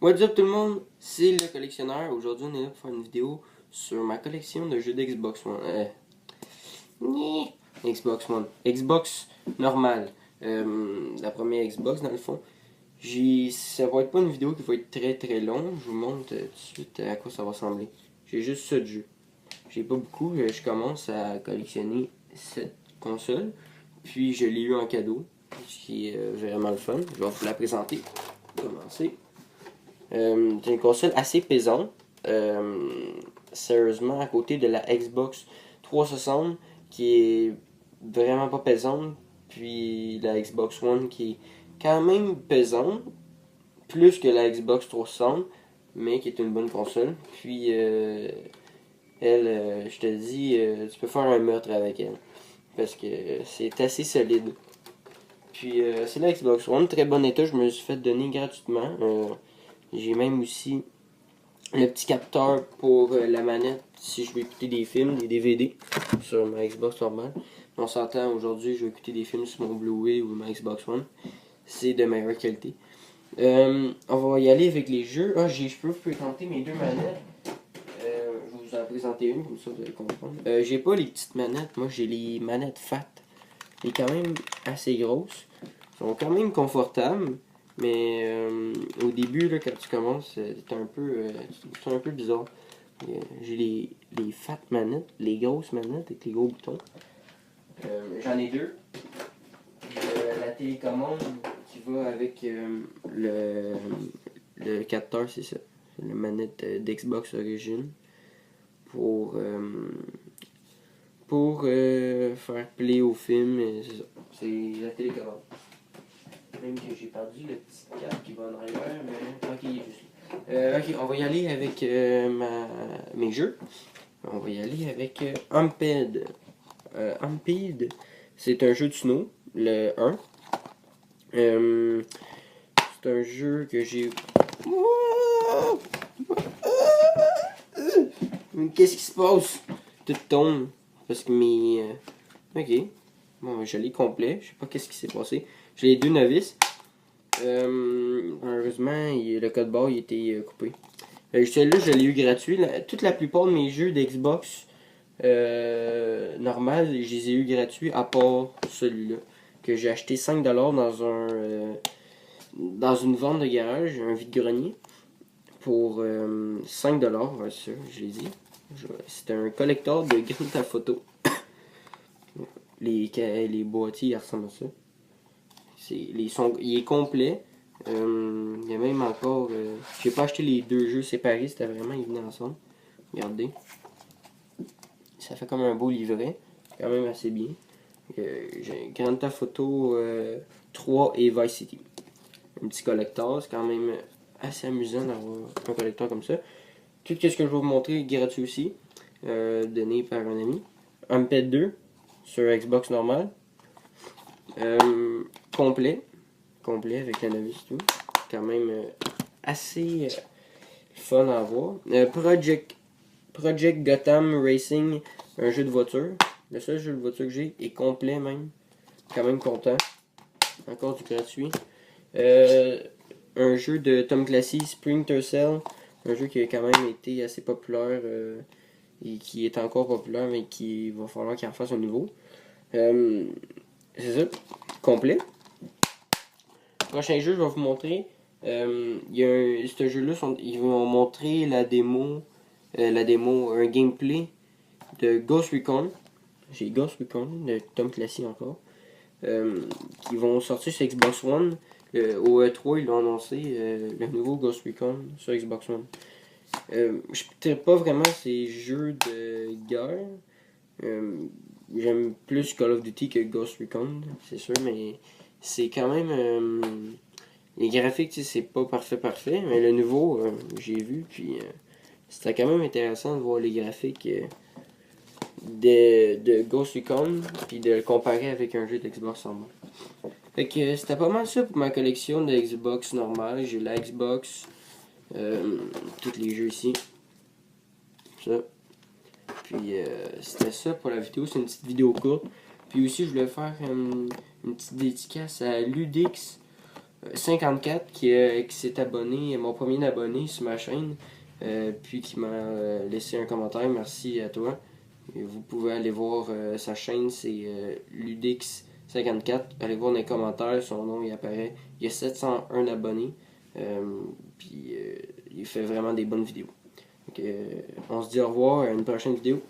What's up tout le monde, c'est le collectionneur. Aujourd'hui on est là pour faire une vidéo sur ma collection de jeux d'Xbox One. Xbox One. Xbox normal. La première Xbox dans le fond. Ça va être pas une vidéo qui va être très longue. Je vous montre tout de suite à quoi ça va ressembler. J'ai juste ça de jeu. J'ai pas beaucoup. Je commence à collectionner cette console. Puis je l'ai eu en cadeau. Ce qui est vraiment le fun. Je vais vous la présenter. Commencer. C'est une console assez pesante. Sérieusement, à côté de la Xbox 360 qui est vraiment pas pesante, puis la Xbox One qui est quand même pesante, plus que la Xbox 360, mais qui est une bonne console. Puis elle, je te dis, tu peux faire un meurtre avec elle, parce que c'est assez solide. Puis c'est la Xbox One, très bon état, je me suis fait donner gratuitement. J'ai même aussi le petit capteur pour la manette si je veux écouter des films, des DVD sur ma Xbox normale. On s'entend aujourd'hui, je vais écouter des films sur mon Blu-ray ou ma Xbox One. C'est de meilleure qualité. On va y aller avec les jeux. Je peux vous présenter mes deux manettes. Je vais vous en présenter une, comme ça vous allez comprendre. J'ai pas les petites manettes, moi j'ai les manettes fat. Elle est quand même assez grosse. Elles sont quand même confortables. Mais au début, là, quand tu commences, c'est un peu bizarre. J'ai les fat manettes, les grosses manettes avec les gros boutons. J'en ai deux. La télécommande qui va avec le capteur, c'est ça. C'est la manette d'Xbox Origin pour faire play au film. C'est ça. C'est la télécommande. Même que j'ai perdu le petit câble qui va en arrière, mais ok, il est juste là. Ok, on va y aller avec mes jeux. On va y aller avec Amped. Amped, c'est un jeu de snow, le 1. C'est un jeu que j'ai... Qu'est-ce qui se passe? Tout tombe. Parce que mes... Ok. Bon, je l'ai complet. Je sais pas qu'est-ce qui s'est passé. J'ai les deux novices. Malheureusement, le code barre il était coupé. Celui-là, je l'ai eu gratuit. Toute la plupart de mes jeux d'Xbox normal, je les ai eu gratuits à part celui-là. Que j'ai acheté 5$ dans une vente de garage, un vide-grenier. Pour 5$, ouais, ça, je l'ai dit. C'est un collector de Grand Theft Auto. Les boîtiers, ils ressemblent à ça. Il est complet. Il y a même encore... j'ai pas acheté les deux jeux séparés, c'était vraiment, ils venaient ensemble. Regardez. Ça fait comme un beau livret. Quand même assez bien. J'ai Grand Theft Auto 3 et Vice City. Un petit collector, c'est quand même assez amusant d'avoir un collector comme ça. Tout ce que je vais vous montrer est gratuit aussi. Donné par un ami. Amped 2 sur Xbox normal. Complet avec la novice et tout. Quand même assez fun à voir. Project Gotham Racing, un jeu de voiture. Le seul jeu de voiture que j'ai est complet même. Quand même content. Encore du gratuit. Un jeu de Tom Clancy, Splinter Cell. Un jeu qui a quand même été assez populaire et qui est encore populaire, mais qui va falloir qu'il en fasse un nouveau. C'est ça, complet. Prochain jeu, je vais vous montrer. Ce jeu-là, ils vont montrer la démo, un gameplay de Ghost Recon. J'ai Ghost Recon de Tom Clancy encore. Qui vont sortir sur Xbox One. Au E3, ils l'ont annoncé, le nouveau Ghost Recon sur Xbox One. Je ne pas vraiment ces jeux de guerre. J'aime plus Call of Duty que Ghost Recon, c'est sûr, mais c'est quand même... les graphiques, c'est pas parfait, mais le nouveau, j'ai vu, puis c'était quand même intéressant de voir les graphiques de Ghost Recon, puis de le comparer avec un jeu d'Xbox normal. Fait que c'était pas mal ça pour ma collection de Xbox normale. J'ai la Xbox, tous les jeux ici, ça. Puis c'était ça pour la vidéo, c'est une petite vidéo courte. Puis aussi je voulais faire une petite dédicace à Ludix 54 qui s'est abonné, mon premier abonné sur ma chaîne, puis qui m'a laissé un commentaire. Merci à toi. Et vous pouvez aller voir sa chaîne, c'est Ludix54. Allez voir dans les commentaires, son nom il apparaît. Il y a 701 abonnés. Puis il fait vraiment des bonnes vidéos. Donc, on se dit au revoir à une prochaine vidéo.